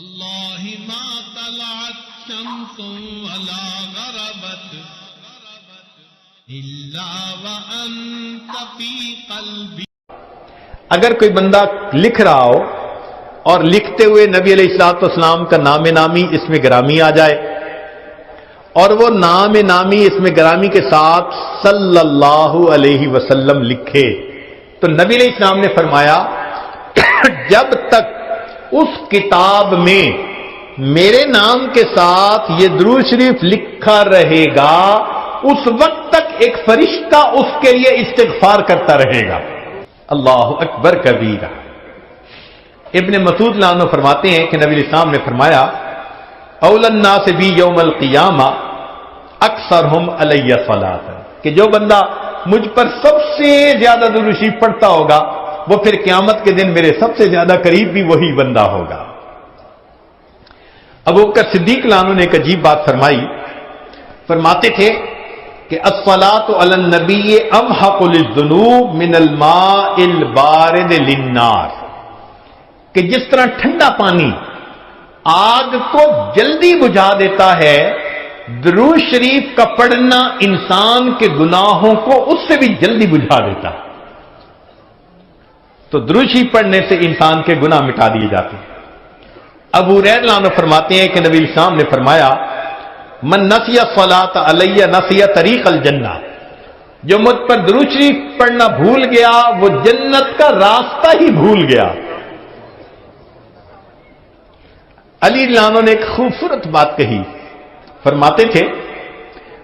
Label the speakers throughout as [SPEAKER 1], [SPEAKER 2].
[SPEAKER 1] اللہ ما طلعت شمس ولا غربت الا وانت فی قلبی.
[SPEAKER 2] اگر کوئی بندہ لکھ رہا ہو اور لکھتے ہوئے نبی علیہ الصلوۃ والسلام کا نام نامی اس میں گرامی آ جائے اور وہ نام نامی اس میں گرامی کے ساتھ صلی اللہ علیہ وسلم لکھے تو نبی علیہ السلام نے فرمایا جب تک اس کتاب میں میرے نام کے ساتھ یہ درود شریف لکھا رہے گا اس وقت تک ایک فرشتہ اس کے لیے استغفار کرتا رہے گا. اللہ اکبر کبیرہ. ابن مسعود رضی اللہ عنہ فرماتے ہیں کہ نبی علیہ السلام نے فرمایا اول الناس بی یوم القیامہ اکثرہم علی صلاۃ، کہ جو بندہ مجھ پر سب سے زیادہ درود شریف پڑھتا ہوگا وہ پھر قیامت کے دن میرے سب سے زیادہ قریب بھی وہی بندہ ہوگا. ابو بکر صدیق رضی اللہ عنہ نے ایک عجیب بات فرمائی. فرماتے تھے کہ الصلاۃ علی النبی امحق للذنوب من الماء البارد للنار، کہ جس طرح ٹھنڈا پانی آگ کو جلدی بجھا دیتا ہے درود شریف کا پڑھنا انسان کے گناہوں کو اس سے بھی جلدی بجھا دیتا ہے. تو درود شریف پڑھنے سے انسان کے گناہ مٹا دیے جاتے ہیں. ابو ہریرہ رضی اللہ عنہ فرماتے ہیں کہ نبی علیہ السلام نے فرمایا من نسی الصلاۃ علی نسی طریق الجنہ، جو مجھ پر درود شریف پڑھنا بھول گیا وہ جنت کا راستہ ہی بھول گیا. علی رضی اللہ عنہ نے ایک خوبصورت بات کہی. فرماتے تھے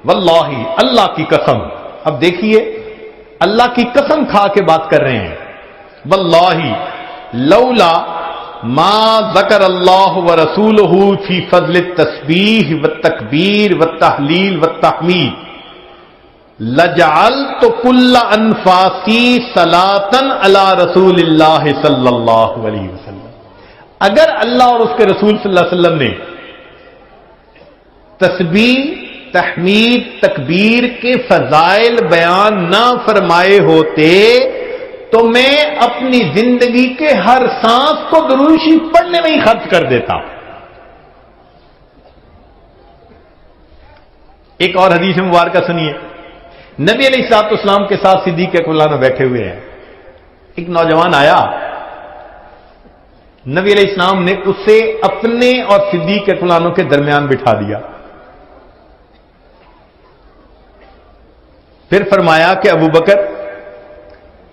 [SPEAKER 2] واللہ، اللہ کی قسم، اب دیکھیے اللہ کی قسم کھا کے بات کر رہے ہیں، واللہ لولا ما ذکر اللہ ورسولہ فی فضل التسبیح والتکبیر والتحلیل والتحمید لجعلت کل انفاسی صلاۃ علی رسول اللہ صلی اللہ علیہ وسلم. اگر اللہ اور اس کے رسول صلی اللہ علیہ وسلم نے تسبیح، تحمید، تکبیر کے فضائل بیان نہ فرمائے ہوتے تو میں اپنی زندگی کے ہر سانس کو درود شریف پڑھنے میں ہی خرچ کر دیتا. ایک اور حدیث مبارکہ سنیے. نبی علیہ الصلوۃ والسلام کے ساتھ صدیق اکبر میں بیٹھے ہوئے ہیں. ایک نوجوان آیا، نبی علیہ السلام نے اسے اپنے اور صدیق اکبر کے درمیان بٹھا دیا. پھر فرمایا کہ ابو بکر،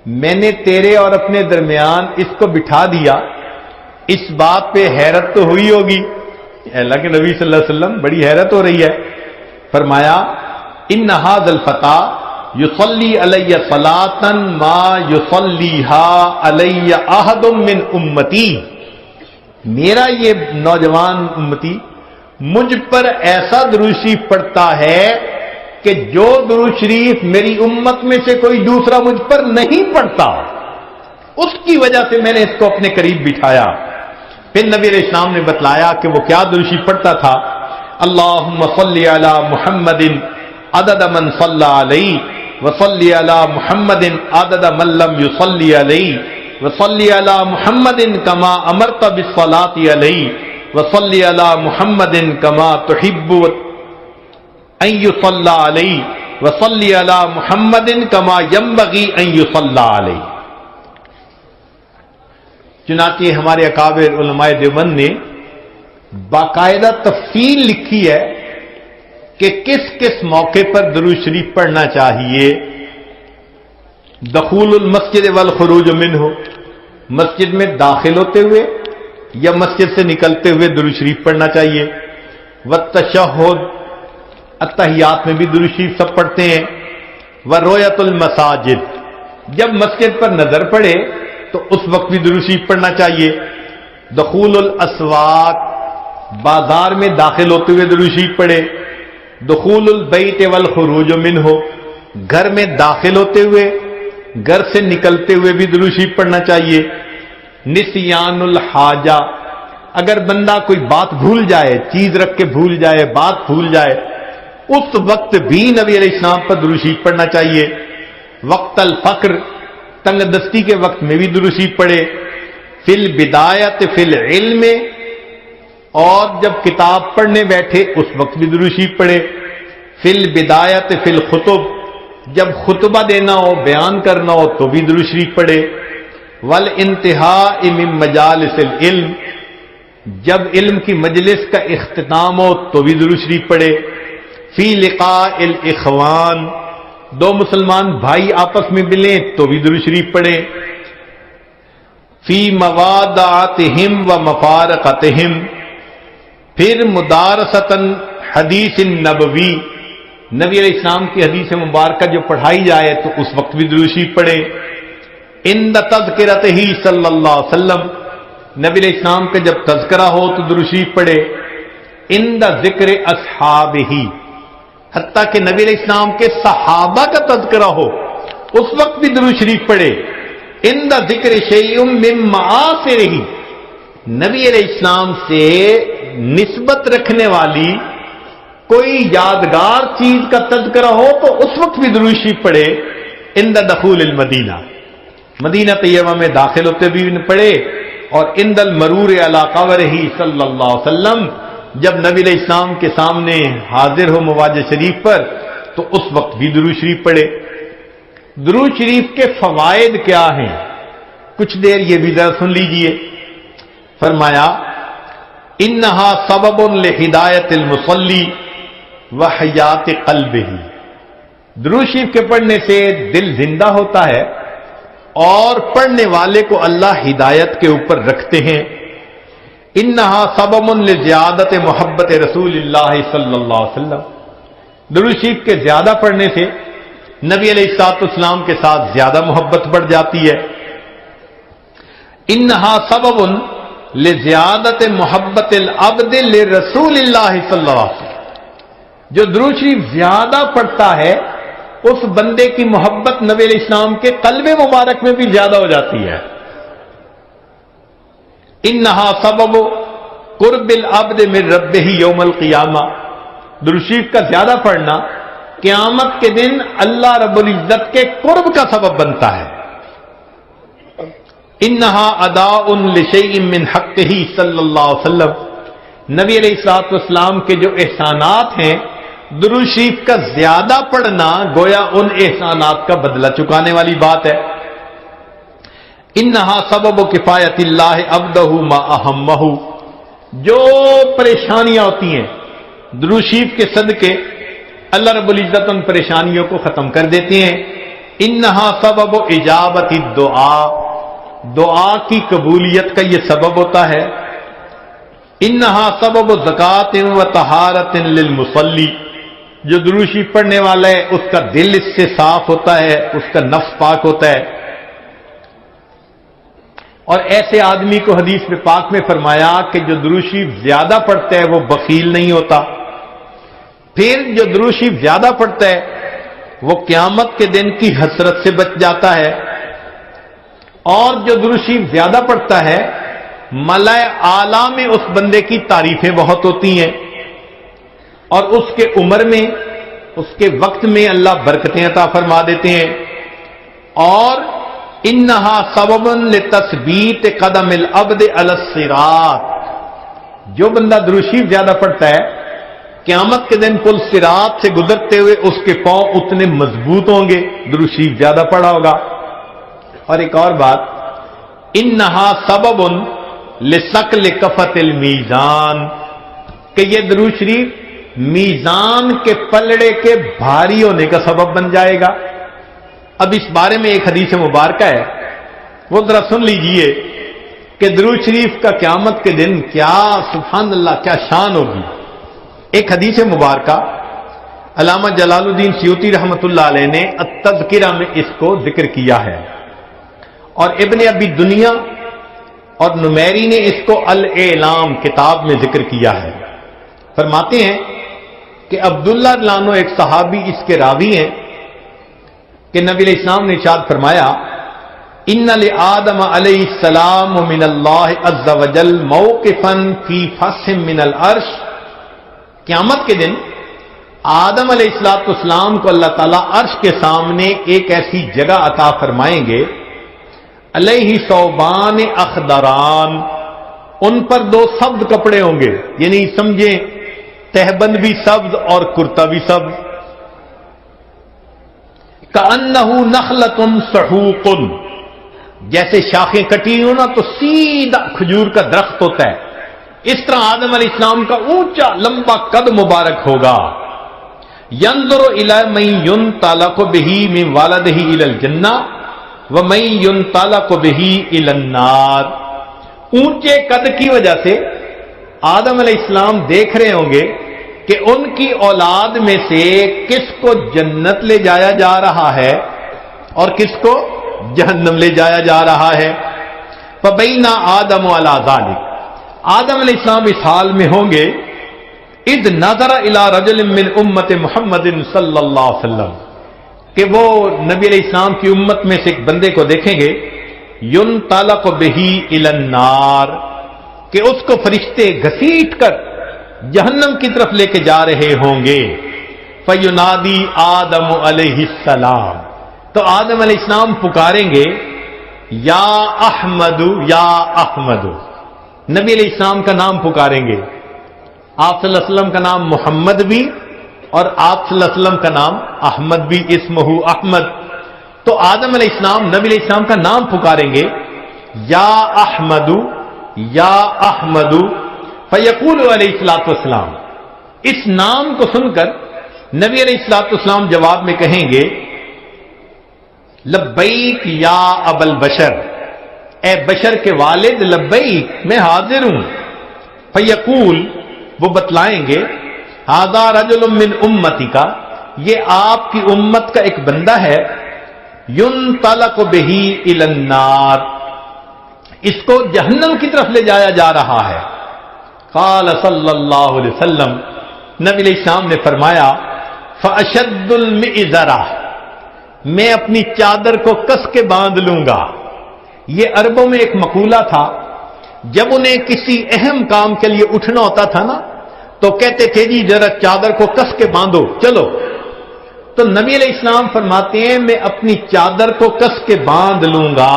[SPEAKER 2] میں نے تیرے اور اپنے درمیان اس کو بٹھا دیا، اس بات پہ حیرت تو ہوئی ہوگی. اللہ کے نبی صلی اللہ علیہ وسلم بڑی حیرت ہو رہی ہے. فرمایا ان ھذا الفتى یصلی علی صلاۃ ما یصلیھا علی احد من امتی، میرا یہ نوجوان امتی مجھ پر ایسا درود شریف پڑھتا ہے کہ جو درود شریف میری امت میں سے کوئی دوسرا مجھ پر نہیں پڑھتا. اس کی وجہ سے میں نے اس کو اپنے قریب بٹھایا. پھر نبی علیہ السلام نے بتلایا کہ وہ کیا درود شریف پڑھتا تھا. اللہم صلی علی محمد عدد من صلی علیہ وصلی علی محمد عدد من لم یصلی علیہ وصلی علی محمد کما امرت بالصلاۃ علیہ وصلی علی محمد کما تحب ان یصلی علیہ وصلی علی محمد کما ینبغی ان یصلی علیہ. چنانچہ ہمارے اکابر علماء دیوبند نے باقاعدہ تفصیل لکھی ہے کہ کس کس موقع پر درود شریف پڑھنا چاہیے. دخول المسجد والخروج منہ، مسجد میں داخل ہوتے ہوئے یا مسجد سے نکلتے ہوئے درود شریف پڑھنا چاہیے. والتشہد، اتحیات میں بھی درود شریف سب پڑھتے ہیں. ورؤیت المساجد، جب مسجد پر نظر پڑے تو اس وقت بھی درود شریف پڑھنا چاہیے. دخول الاسواق، بازار میں داخل ہوتے ہوئے درود شریف پڑھے. دخول البیت والخروج منہ، گھر میں داخل ہوتے ہوئے گھر سے نکلتے ہوئے بھی درود شریف پڑھنا چاہیے. نسیان الحاجہ، اگر بندہ کوئی بات بھول جائے، چیز رکھ کے بھول جائے، بات بھول جائے، اس وقت بھی نبی علیہ السلام پر درود شریف پڑھنا چاہیے. وقت الفقر، تنگ دستی کے وقت میں بھی درود شریف پڑھے. فی البدایت فی العلم اور جب کتاب پڑھنے بیٹھے اس وقت بھی درود شریف پڑھے. فی البدایت فی الخطب، جب خطبہ دینا ہو، بیان کرنا ہو تو بھی درود شریف پڑھے. والانتہاء من مجالس العلم، جب علم کی مجلس کا اختتام ہو تو بھی درود شریف پڑھے. فی لقاء الاخوان، دو مسلمان بھائی آپس میں ملیں تو بھی درود شریف پڑھے. فی موادعتہم و مفارقتہم، پھر مدارستاً حدیث نبوی، نبی علیہ السلام کی حدیث مبارکہ جو پڑھائی جائے تو اس وقت بھی درود شریف پڑھے. عند تذکرتہ صلی اللہ علیہ وسلم، نبی علیہ السلام کا جب تذکرہ ہو تو درود شریف پڑھے. عند ذکر اصحابہ، حتیٰ کہ نبی علیہ السلام کے صحابہ کا تذکرہ ہو اس وقت بھی درود شریف پڑھے. عند ذکر شیء من معاصرہ، نبی علیہ السلام سے نسبت رکھنے والی کوئی یادگار چیز کا تذکرہ ہو تو اس وقت بھی درود شریف پڑھے. عند دخول المدینہ، مدینہ طیبہ میں داخل ہوتے بھی پڑھے. اور عند المرور علی قبرہ صلی اللہ علیہ وسلم، جب نبی علیہ السلام کے سامنے حاضر ہو مواجہ شریف پر تو اس وقت بھی درود شریف پڑھے. درود شریف کے فوائد کیا ہیں؟ کچھ دیر یہ بھی ذرا سن لیجئے. فرمایا انہا سبب لہدایت المصلی وحیات قلبہ، درود شریف کے پڑھنے سے دل زندہ ہوتا ہے اور پڑھنے والے کو اللہ ہدایت کے اوپر رکھتے ہیں. انہا سبب لزیادت محبت رسول اللہ صلی اللہ علیہ وسلم، درود شریف کے زیادہ پڑھنے سے نبی علیہ الصلوۃ والسلام کے ساتھ زیادہ محبت بڑھ جاتی ہے. انہا سبب لزیادت محبت العبد لرسول اللہ صلی اللہ علیہ وسلم، جو درود شریف زیادہ پڑھتا ہے اس بندے کی محبت نبی علیہ السلام کے قلب مبارک میں بھی زیادہ ہو جاتی ہے. انہا سبب قرب العبد من ربہ یوم القیامہ، درود شریف کا زیادہ پڑھنا قیامت کے دن اللہ رب العزت کے قرب کا سبب بنتا ہے. انہا اداء لشیء من حقہ صلی اللہ علیہ وسلم، نبی علیہ الصلوۃ والسلام کے جو احسانات ہیں درود شریف کا زیادہ پڑھنا گویا ان احسانات کا بدلہ چکانے والی بات ہے. انہا سبب کفایت اللہ عبدہ ما اہمہ، جو پریشانیاں ہوتی ہیں درود شریف کے صدقے اللہ رب العزت ان پریشانیوں کو ختم کر دیتے ہیں. انہا سبب اجابت الدعاء، دعا کی قبولیت کا یہ سبب ہوتا ہے. انہا سبب زکوٰۃ و طہارت للمصلی، جو درود شریف پڑھنے والا ہے اس کا دل اس سے صاف ہوتا ہے، اس کا نفس پاک ہوتا ہے. اور ایسے آدمی کو حدیث میں پاک میں فرمایا کہ جو درود شریف زیادہ پڑھتا ہے وہ بخیل نہیں ہوتا. پھر جو درود شریف زیادہ پڑھتا ہے وہ قیامت کے دن کی حسرت سے بچ جاتا ہے. اور جو درود شریف زیادہ پڑھتا ہے ملائے اعلیٰ میں اس بندے کی تعریفیں بہت ہوتی ہیں اور اس کے عمر میں اس کے وقت میں اللہ برکتیں عطا فرما دیتے ہیں. اور انہا سبب لتثبیت قدم العبد علی الصراط، جو بندہ درود شریف زیادہ پڑھتا ہے قیامت کے دن پل صراط سے گزرتے ہوئے اس کے پاؤں اتنے مضبوط ہوں گے، درود شریف زیادہ پڑھا ہوگا. اور ایک اور بات، انہا سبب لثقل کفۃ المیزان، کہ یہ درود شریف میزان کے پلڑے کے بھاری ہونے کا سبب بن جائے گا. اب اس بارے میں ایک حدیث مبارکہ ہے، وہ ذرا سن لیجئے کہ درود شریف کا قیامت کے دن کیا سبحان اللہ کیا شان ہوگی. ایک حدیث مبارکہ علامہ جلال الدین سیوطی رحمۃ اللہ علیہ نے التذکرہ میں اس کو ذکر کیا ہے، اور ابن ابی دنیا اور نمیری نے اس کو الاعلام کتاب میں ذکر کیا ہے. فرماتے ہیں کہ عبداللہ لانو ایک صحابی اس کے راوی ہیں کہ نبی علیہ السلام نے ارشاد فرمایا ان لآدم علیہ السلام من اللہ عز وجل موقفا فی فصح من العرش، قیامت کے دن آدم علیہ السلام کو اللہ تعالیٰ عرش کے سامنے ایک ایسی جگہ عطا فرمائیں گے، علیہ ثوبان اخضران، ان پر 2 سبز کپڑے ہوں گے، یعنی سمجھیں تہبند بھی سبز اور کرتا بھی سبز. کأنہ نخلۃ صحوق، جیسے شاخیں کٹی ہوں نا تو سیدھا کھجور کا درخت ہوتا ہے، اس طرح آدم علیہ السلام کا اونچا لمبا قد مبارک ہوگا. ينظر الى من ينطلق به من والده الى الجنہ ومن ينطلق به الى النار. اونچے قد کی وجہ سے آدم علیہ السلام دیکھ رہے ہوں گے کہ ان کی اولاد میں سے کس کو جنت لے جایا جا رہا ہے اور کس کو جہنم لے جایا جا رہا ہے. فبین آدم علی ذلک، آدم علیہ السلام اس حال میں ہوں گے اذ نظر الی رجل من امت محمد صلی اللہ علیہ وسلم، کہ وہ نبی علیہ السلام کی امت میں سے ایک بندے کو دیکھیں گے ينطلق به الی النار، کہ اس کو فرشتے گھسیٹ کر جہنم کی طرف لے کے جا رہے ہوں گے. فینادی آدم علیہ السلام، تو آدم علیہ السلام پکاریں گے یا احمد یا احمد، نبی علیہ السلام کا نام پکاریں گے. آپ صلی اللہ علیہ وسلم کا نام محمد بھی اور آپ صلی اللہ علیہ وسلم کا نام احمد بھی، اسمہ احمد. تو آدم علیہ السلام نبی علیہ السلام کا نام پکاریں گے یا احمد یا احمد. فیقول علیہ الصلوۃ والسلام، اس نام کو سن کر نبی علیہ الصلوۃ والسلام جواب میں کہیں گے لبیک یا ابا البشر، اے بشر کے والد لبیک، میں حاضر ہوں. فیقول، وہ بتلائیں گے ھذا رجل من امتی کا، یہ آپ کی امت کا ایک بندہ ہے، ينطلق به الى النار، اس کو جہنم کی طرف لے جایا جا رہا ہے. قال صلی اللہ علیہ وسلم، نبی علیہ السلام نے فرمایا فاشد المئزرہ، میں اپنی چادر کو کس کے باندھ لوں گا. یہ عربوں میں ایک مقولہ تھا، جب انہیں کسی اہم کام کے لیے اٹھنا ہوتا تھا نا تو کہتے تھے جی ذرا چادر کو کس کے باندھو چلو. تو نبی علیہ السلام فرماتے ہیں میں اپنی چادر کو کس کے باندھ لوں گا.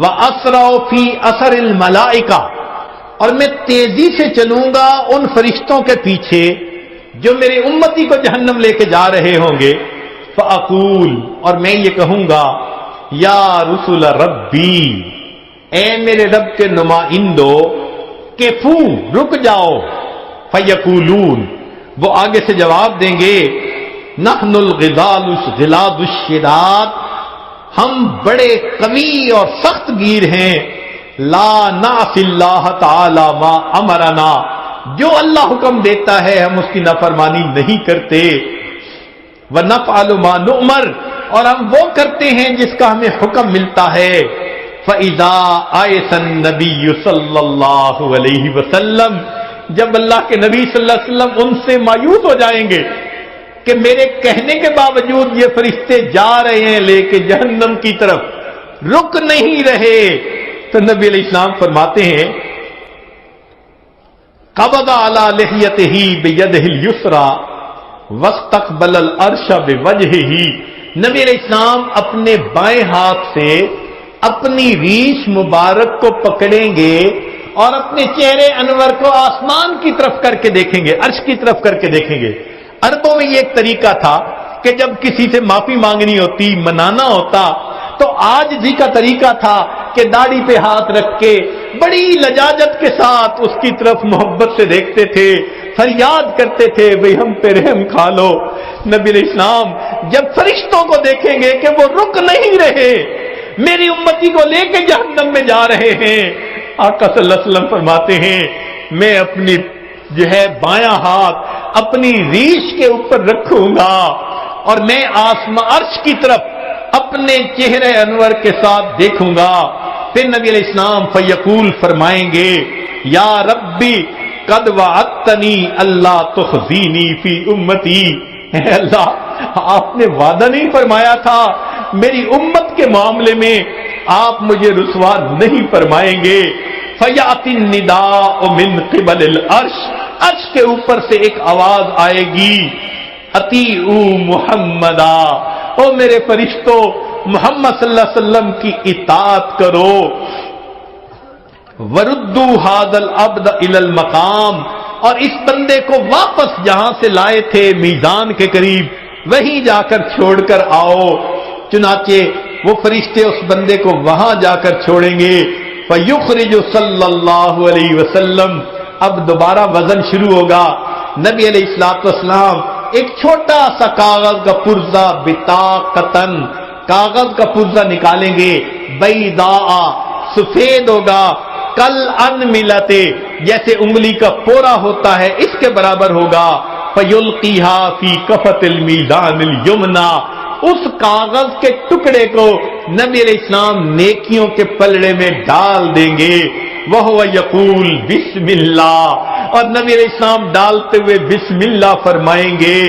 [SPEAKER 2] وَأَسْرَعُ فِي أَثَرِ الْمَلَائِكَةِ، اور میں تیزی سے چلوں گا ان فرشتوں کے پیچھے جو میرے امتی کو جہنم لے کے جا رہے ہوں گے. فَأَقُولُ، اور میں یہ کہوں گا یا رسول ربی، اے میرے رب کے نمائندو، کفو، رک جاؤ. فیقولون، وہ آگے سے جواب دیں گے نحن الغلاد الشداد، ہم بڑے قوی اور سخت گیر ہیں. لا نعصی اللہ تعالی ما امرنا، جو اللہ حکم دیتا ہے ہم اس کی نافرمانی نہیں کرتے. ونفعل ما نؤمر، اور ہم وہ کرتے ہیں جس کا ہمیں حکم ملتا ہے. فَإِذَا آیَسَ النَّبِيُّ صلی اللہ علیہ وسلم، جب اللہ کے نبی صلی اللہ علیہ وسلم ان سے مایوس ہو جائیں گے کہ میرے کہنے کے باوجود یہ فرشتے جا رہے ہیں لے کے جہنم کی طرف، رک نہیں رہے، تو نبی علیہ السلام فرماتے ہیں قبض علی لحیتہ بیدہ الیسریٰ واستقبل العرش بوجہہ، نبی علیہ السلام اپنے بائیں ہاتھ سے اپنی ریش مبارک کو پکڑیں گے اور اپنے چہرے انور کو آسمان کی طرف کر کے دیکھیں گے، عرش کی طرف کر کے دیکھیں گے. عربوں میں یہ ایک طریقہ تھا کہ جب کسی سے معافی مانگنی ہوتی، منانا ہوتا، تو آج جی کا طریقہ تھا کہ داڑھی پہ ہاتھ رکھ کے بڑی لجاجت کے ساتھ اس کی طرف محبت سے دیکھتے تھے، فریاد کرتے تھے بھئی ہم پہ رحم کھا لو. نبی علیہ السلام جب فرشتوں کو دیکھیں گے کہ وہ رک نہیں رہے، میری امتی کو لے کے جہنم میں جا رہے ہیں، آقا صلی اللہ علیہ وسلم فرماتے ہیں میں اپنی بایاں ہاتھ اپنی ریش کے اوپر رکھوں گا اور میں آسمان عرش کی طرف اپنے چہرے انور کے ساتھ دیکھوں گا. پھر نبی علیہ السلام فیقول فرمائیں گے یا ربی قد وعدتنی اللہ تخزینی فی امتی، اے اللہ آپ نے وعدہ نہیں فرمایا تھا میری امت کے معاملے میں آپ مجھے رسوا نہیں فرمائیں گے. فیاتی النداء من قبل العرش، عرش کے اوپر سے ایک آواز آئے گی اطیعوا محمدا، او میرے فرشتوں محمد صلی اللہ علیہ وسلم کی اطاعت کرو. وردو ہادل عبد الی المقام، اور اس بندے کو واپس جہاں سے لائے تھے میزان کے قریب وہیں جا کر چھوڑ کر آؤ۔ چنانچہ وہ فرشتے اس بندے کو وہاں جا کر چھوڑیں گے۔ فیخرج صلی اللہ علیہ وسلم، اب دوبارہ وزن شروع ہوگا۔ نبی علیہ الصلوۃ والسلام ایک چھوٹا سا کاغذ کا پرزہ بطاقتن، کاغذ کا پرزہ نکالیں گے، بیضاء، سفید ہوگا، کل ان ملتے، جیسے انگلی کا پورا ہوتا ہے اس کے برابر ہوگا۔ فیلقیھا فی کفۃ المیزان الیمنی، اس کاغذ کے ٹکڑے کو نبی علیہ السلام نیکیوں کے پلڑے میں ڈال دیں گے۔ وہو یقول بسم اللہ، اور نبی علیہ السلام ڈالتے ہوئے بسم اللہ فرمائیں گے۔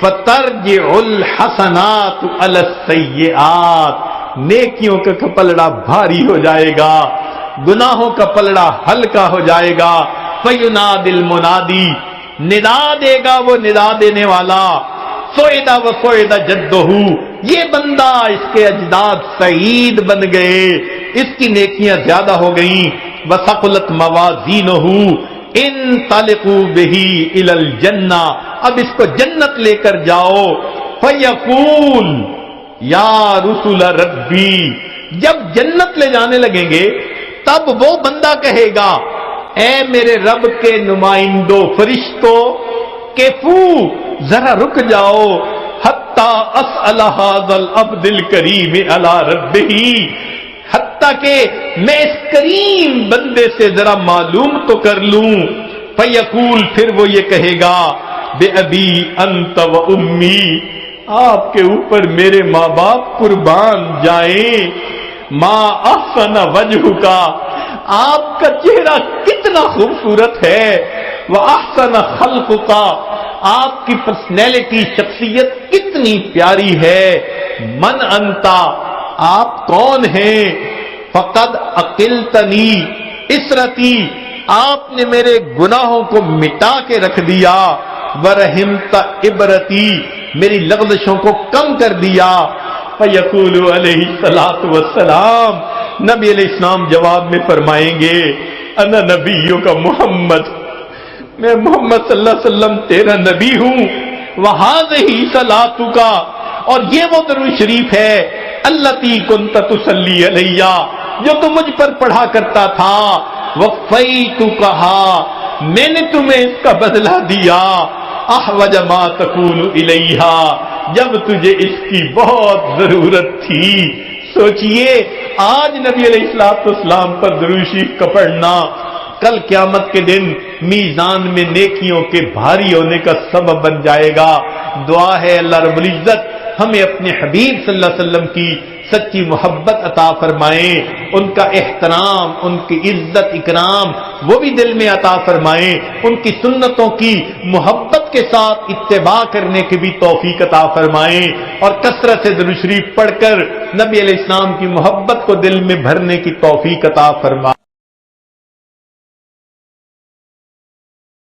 [SPEAKER 2] فترجع الحسنات علی السیئات، نیکیوں کا پلڑا بھاری ہو جائے گا، گناہوں کا پلڑا ہلکا ہو جائے گا۔ فینادی المنادی، ندا دے گا وہ ندا دینے والا، سعید و سعید جدہ، یہ بندہ، اس کے اجداد سعید بن گئے، اس کی نیکیاں زیادہ ہو گئیں۔ وثقلت موازینہ، انطلقوا بہ الی الجنہ، اب اس کو جنت لے کر جاؤ۔ فیقول یا رسول ربی، جب جنت لے جانے لگیں گے تب وہ بندہ کہے گا، اے میرے رب کے نمائندوں فرشتوں، کیفو، ذرا رک جاؤ، حتی اسأل ھذا العبد الکریم علی ربہ، حتیٰ کہ میں اس کریم بندے سے ذرا معلوم تو کر لوں۔ فیقول، پھر وہ یہ کہے گا، بے ابی انت و امی، آپ کے اوپر میرے ماں باپ قربان جائیں، ما احسن وجہ کا، آپ کا چہرہ کتنا خوبصورت ہے، وہ احسن خلق کا، آپ کی پرسنالٹی، شخصیت کتنی پیاری ہے۔ من انتا، آپ کون ہیں؟ فقد عقلتنی اسرتی، آپ نے میرے گناہوں کو مٹا کے رکھ دیا، ورحمت عبرتی، میری لغزشوں کو کم کر دیا۔ فیقول علیہ الصلوۃ والسلام، نبی علیہ السلام جواب میں فرمائیں گے، انا نبیوں کا محمد، میں محمد صلی اللہ علیہ وسلم تیرا نبی ہوں۔ وہذہ صلاتک، اور یہ وہ درود شریف ہے، التی کنت تصلی علیہ، جو تم مجھ پر پڑھا کرتا تھا۔ وفیتکھا، میں نے تمہیں اس کا بدلہ دیا، احوج ما تکون الیہ، جب تجھے اس کی بہت ضرورت تھی۔ سوچئے آج نبی علیہ السلام پر درود شریف کا پڑھنا کل قیامت کے دن میزان میں نیکیوں کے بھاری ہونے کا سبب بن جائے گا۔ دعا ہے اللہ رب العزت ہمیں اپنے حبیب صلی اللہ علیہ وسلم کی سچی محبت عطا فرمائیں، ان کا احترام، ان کی عزت اکرام وہ بھی دل میں عطا فرمائیں، ان کی سنتوں کی محبت کے ساتھ اتباع کرنے کی بھی توفیق عطا فرمائیں، اور کثرت سے درود شریف پڑھ کر نبی علیہ السلام کی محبت کو دل میں بھرنے کی توفیق عطا فرمائیں۔